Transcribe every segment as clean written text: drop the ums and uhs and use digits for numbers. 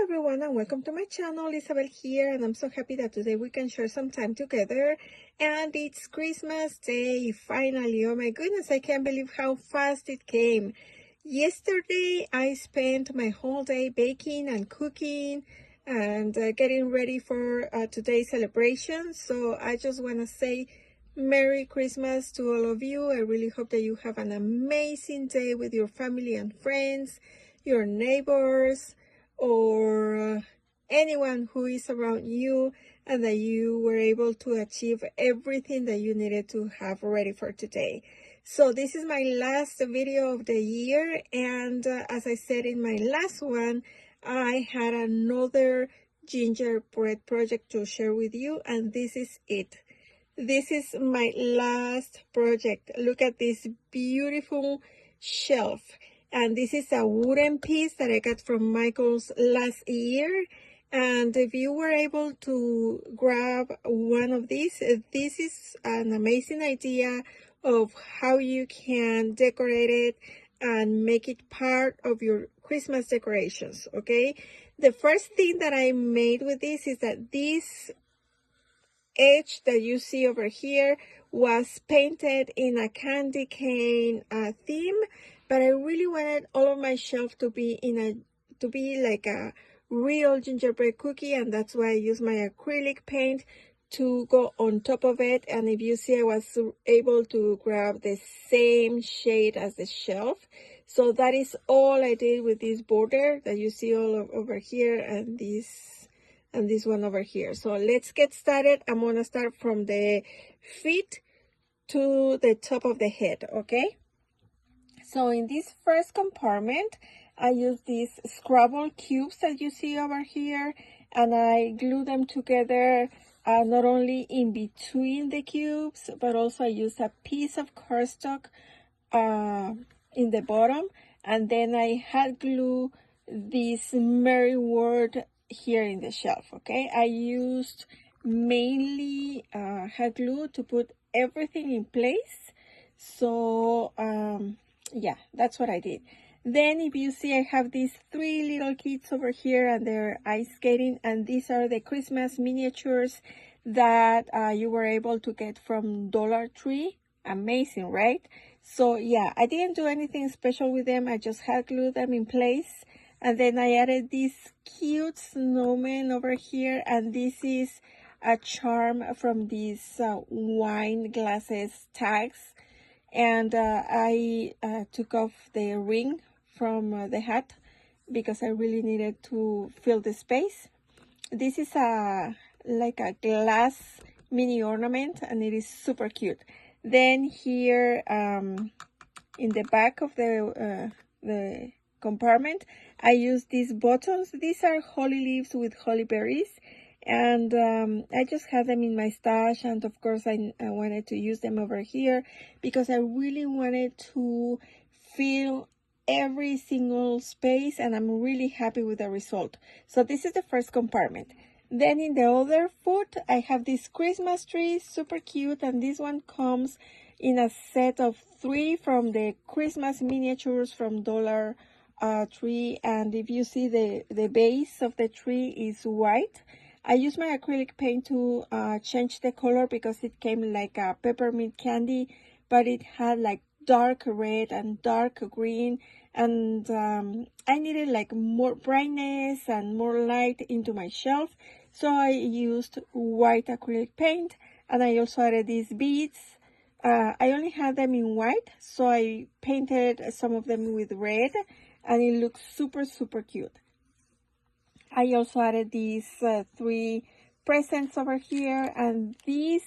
everyone, and welcome to my channel. Isabel here, and I'm so happy that today we can share some time together. And it's Christmas Day finally. Oh my goodness, I can't believe how fast it came. Yesterday I spent my whole day baking and cooking and getting ready for today's celebration. So I just want to say Merry Christmas to all of you. I really hope that you have an amazing day with your family and friends, your neighbors, or anyone who is around you, and that you were able to achieve everything that you needed to have ready for today. So this is my last video of the year, and as I said in my last one, I had another gingerbread project to share with you, and this is it. This is my last project. Look at this beautiful shelf. And this is a wooden piece that I got from Michael's last year. And if you were able to grab one of these, this is an amazing idea of how you can decorate it and make it part of your Christmas decorations, okay? The first thing that I made with this is that this edge that you see over here was painted in a candy cane theme, but I really wanted all of my shelf to be like a real gingerbread cookie, and that's why I used my acrylic paint to go on top of it. And if you see, I was able to grab the same shade as the shelf. So that is all I did with this border that you see all over here, and this one over here. So let's get started. I'm going to start from the feet to the top of the head, okay? So in this first compartment, I use these Scrabble cubes that you see over here, and I glue them together not only in between the cubes, but also I use a piece of cardstock in the bottom, and then I had glue this Merry Word here in the shelf, okay? I used mainly hot glue to put everything in place. So yeah, that's what I did. Then if you see, I have these 3 little kids over here, and they're ice skating, and these are the Christmas miniatures that you were able to get from Dollar Tree. Amazing, right? So yeah, I didn't do anything special with them. I just had glued them in place. And then I added this cute snowman over here, and this is a charm from these wine glasses tags. And I took off the ring from the hat because I really needed to fill the space. This is like a glass mini ornament, and it is super cute. Then here in the back of the compartment, I use these buttons. These are holly leaves with holly berries, and I just had them in my stash, and of course I wanted to use them over here because I really wanted to fill every single space, and I'm really happy with the result. So this is the first compartment. Then in the other foot, I have this Christmas tree, super cute, and this one comes in a set of 3 from the Christmas miniatures from Dollar Tree. And if you see, the base of the tree is white. I used my acrylic paint to change the color because it came like a peppermint candy, but it had like dark red and dark green, and I needed like more brightness and more light into my shelf, so I used white acrylic paint. And I also added these beads. I only had them in white, so I painted some of them with red, and it looks super cute. I also added these 3 presents over here, and these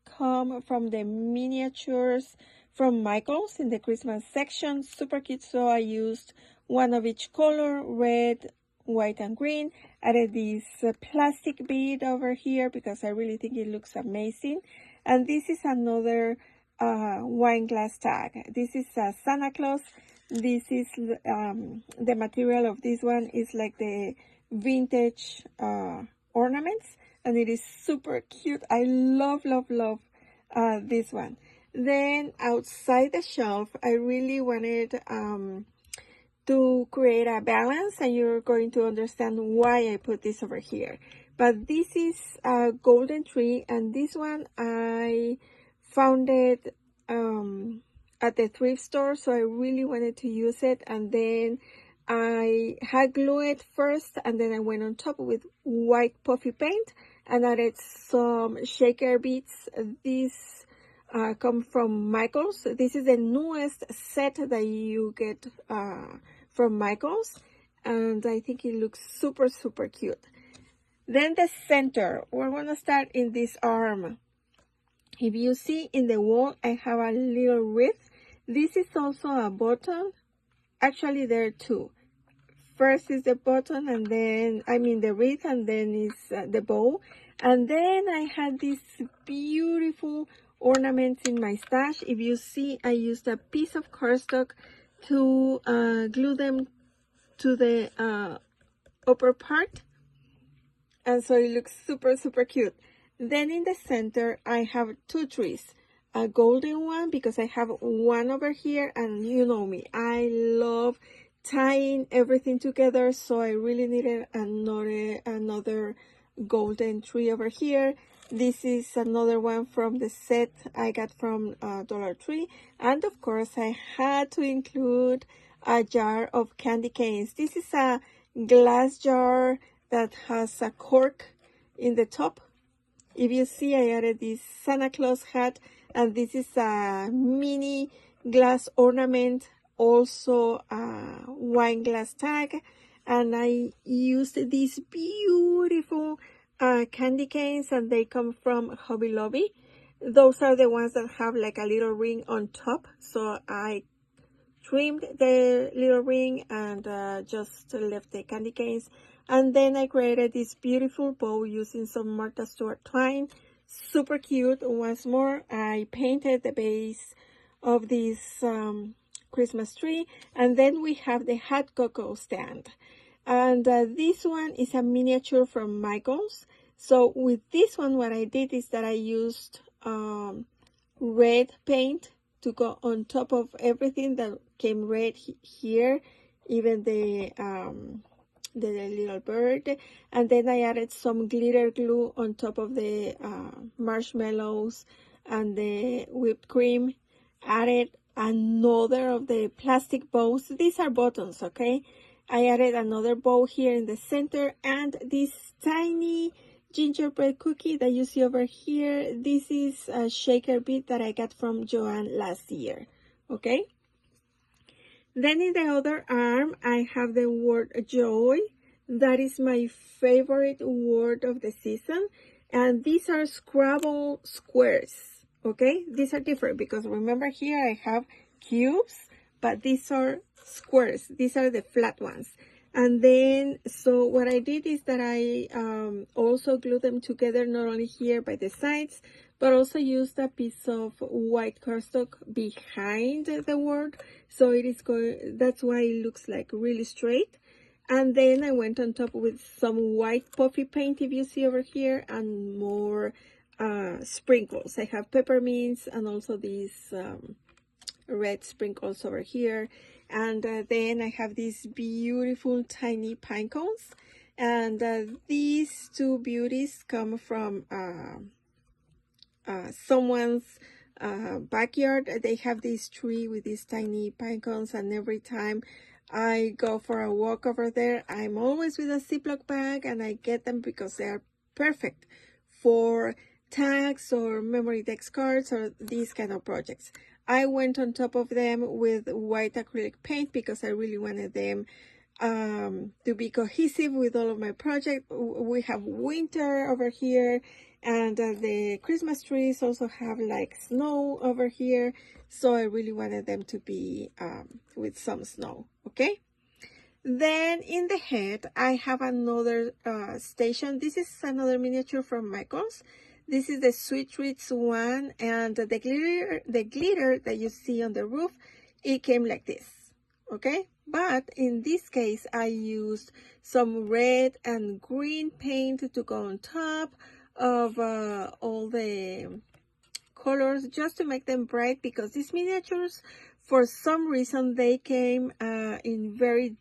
come from the miniatures from Michael's in the Christmas section. Super cute, so I used one of each color, red, white, and green. Added this plastic bead over here because I really think it looks amazing. And this is another wine glass tag. This is a Santa Claus. This is the material of this one is like the vintage ornaments, and it is super cute. I love this one. Then outside the shelf, I really wanted to create a balance, and you're going to understand why I put this over here. But this is a golden tree, and this one I found it at the thrift store, so I really wanted to use it. And then I had glue it first, and then I went on top with white puffy paint and added some shaker beads. These come from Michaels. This is the newest set that you get from Michaels, and I think it looks super, super cute. Then the center, we're going to start in this arm. If you see in the wall, I have a little wreath. This is also a button. Actually, there are two. First is the button, and then, I mean the wreath, and then is the bow. And then I had these beautiful ornaments in my stash. If you see, I used a piece of cardstock to glue them to the upper part. And so it looks super, super cute. Then in the center, I have two trees. A golden one, because I have one over here, and you know me, I love tying everything together, so I really needed another golden tree over here. This is another one from the set I got from Dollar Tree. And of course, I had to include a jar of candy canes. This is a glass jar that has a cork in the top. If you see, I added this Santa Claus hat, and this is a mini glass ornament, also a wine glass tag, and I used these beautiful candy canes, and they come from Hobby Lobby. Those are the ones that have like a little ring on top, so I trimmed the little ring and just left the candy canes. And then I created this beautiful bow using some Martha Stewart twine. Super cute. Once more, I painted the base of this Christmas tree. And then we have the hot cocoa stand. And this one is a miniature from Michaels. So with this one, what I did is that I used red paint to go on top of everything that came red here, even the little bird. And then I added some glitter glue on top of the marshmallows and the whipped cream. Added another of the plastic bows. These are buttons, okay? I added another bow here in the center, and this tiny gingerbread cookie that you see over here. This is a shaker bead that I got from Joanne last year, okay? Then in the other arm, I have the word joy. That is my favorite word of the season. And these are Scrabble squares, okay? These are different because remember here I have cubes, but these are squares. These are the flat ones. And then, so what I did is that I also glued them together, not only here by the sides, but also used a piece of white cardstock behind the word. So it is going, that's why it looks like really straight. And then I went on top with some white puffy paint, if you see over here, and more sprinkles. I have peppermints and also these red sprinkles over here. And then I have these beautiful tiny pine cones. And these two beauties come from someone's backyard. They have this tree with these tiny pine cones, and every time I go for a walk over there, I'm always with a Ziploc bag, and I get them because they are perfect for tags or memory text cards or these kind of projects. I went on top of them with white acrylic paint because I really wanted them to be cohesive with all of my projects. We have winter over here, and the Christmas trees also have like snow over here, so I really wanted them to be with some snow, okay? Then in the head, I have another station. This is another miniature from Michaels. This is the Sweet Treats one, and the glitter that you see on the roof, it came like this, okay? But in this case, I used some red and green paint to go on top of all the colors, just to make them bright, because these miniatures For some reason, they came in very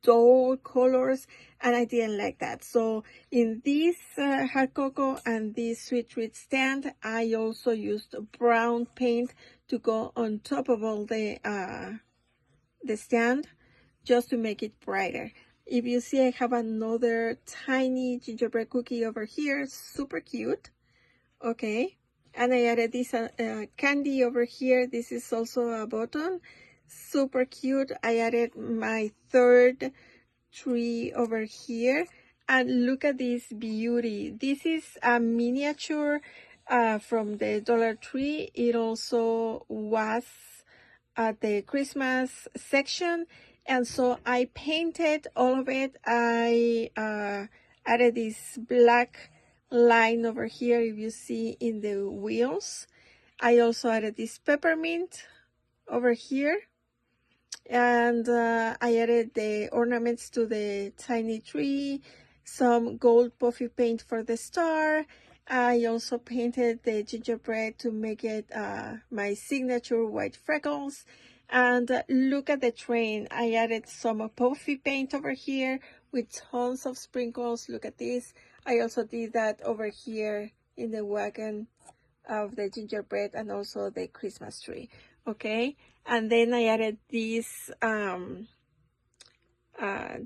dull colors, and I didn't like that. So in this hot cocoa and this sweet treat stand, I also used brown paint to go on top of all the stand, just to make it brighter. If you see, I have another tiny gingerbread cookie over here, super cute. Okay, and I added this candy over here. This is also a button, super cute. I added my third tree over here, and look at this beauty. This is a miniature from the Dollar Tree. It also was at the Christmas section, and so I painted all of it. I added this black line over here, if you see, in the wheels. I also added this peppermint over here, and I added the ornaments to the tiny tree, some gold puffy paint for the star. I also painted the gingerbread to make it my signature white freckles. And look at the train. I added some puffy paint over here with tons of sprinkles. Look at this. I also did that over here in the wagon of the gingerbread and also the Christmas tree. Okay, and then I added this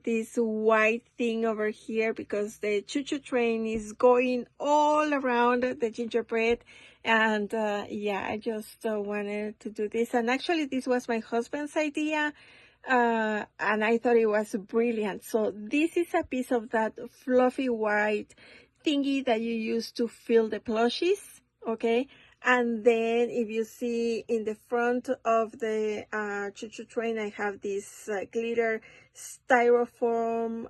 this white thing over here because the choo-choo train is going all around the gingerbread. And yeah, I just wanted to do this, and actually this was my husband's idea, and I thought it was brilliant. So this is a piece of that fluffy white thingy that you use to fill the plushies. Okay, and then if you see in the front of the choo-choo train, I have this glitter styrofoam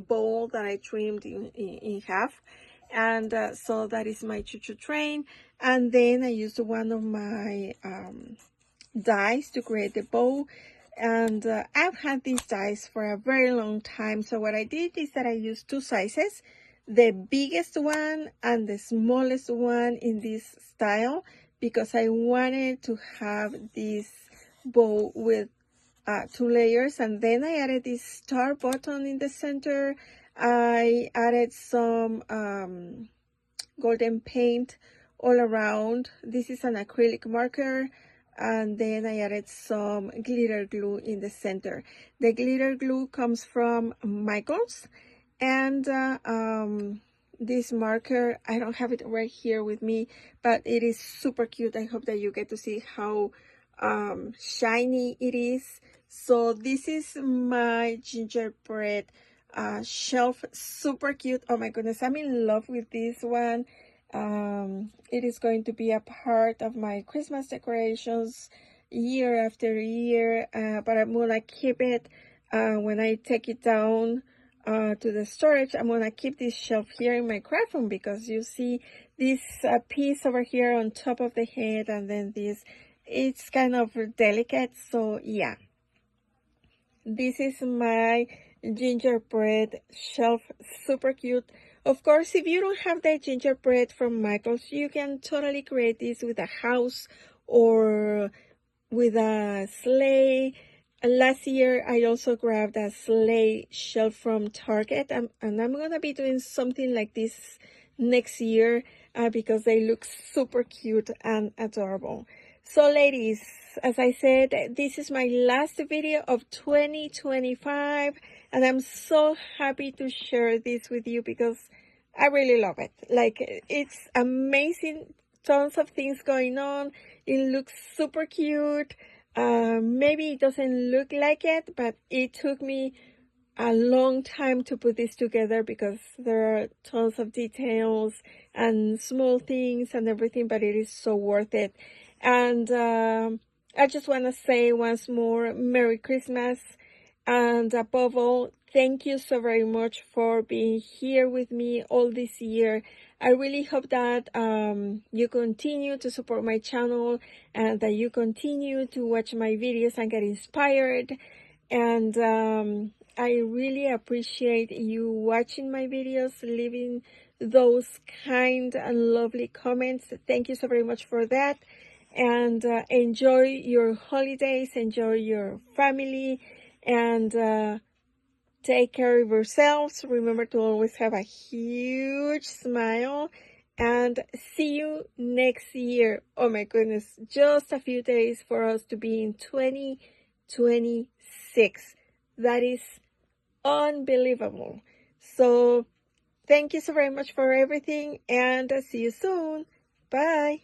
bowl that I trimmed in half. And so that is my choo-choo train. And then I used one of my dies to create the bow. And I've had these dies for a very long time. So what I did is that I used two sizes, the biggest one and the smallest one in this style, because I wanted to have this bow with two layers. And then I added this star button in the center. I added some golden paint all around. This is an acrylic marker. And then I added some glitter glue in the center. The glitter glue comes from Michael's. And this marker, I don't have it right here with me, but it is super cute. I hope that you get to see how shiny it is. So this is my gingerbread shelf, super cute. Oh my goodness, I'm in love with this one. It is going to be a part of my Christmas decorations year after year, but I'm gonna keep it when I take it down to the storage. I'm gonna keep this shelf here in my craft room, because you see this piece over here on top of the head, and then this, it's kind of delicate. So yeah, this is my gingerbread shelf, super cute. Of course, if you don't have the gingerbread from Michael's, you can totally create this with a house or with a sleigh. Last year, I also grabbed a sleigh shelf from Target, and I'm gonna be doing something like this next year because they look super cute and adorable. So ladies, as I said, this is my last video of 2025, and I'm so happy to share this with you because I really love it. Like, it's amazing, tons of things going on. It looks super cute. Maybe it doesn't look like it, but it took me a long time to put this together because there are tons of details and small things and everything, but it is so worth it. And I just want to say once more, Merry Christmas, and above all, thank you so very much for being here with me all this year. I really hope that you continue to support my channel and that you continue to watch my videos and get inspired. And I really appreciate you watching my videos, leaving those kind and lovely comments. Thank you so very much for that. and enjoy your holidays, enjoy your family, and take care of yourselves. Remember to always have a huge smile, and see you next year. Oh my goodness, just a few days for us to be in 2026. That is unbelievable. So thank you so very much for everything, and see you soon. Bye.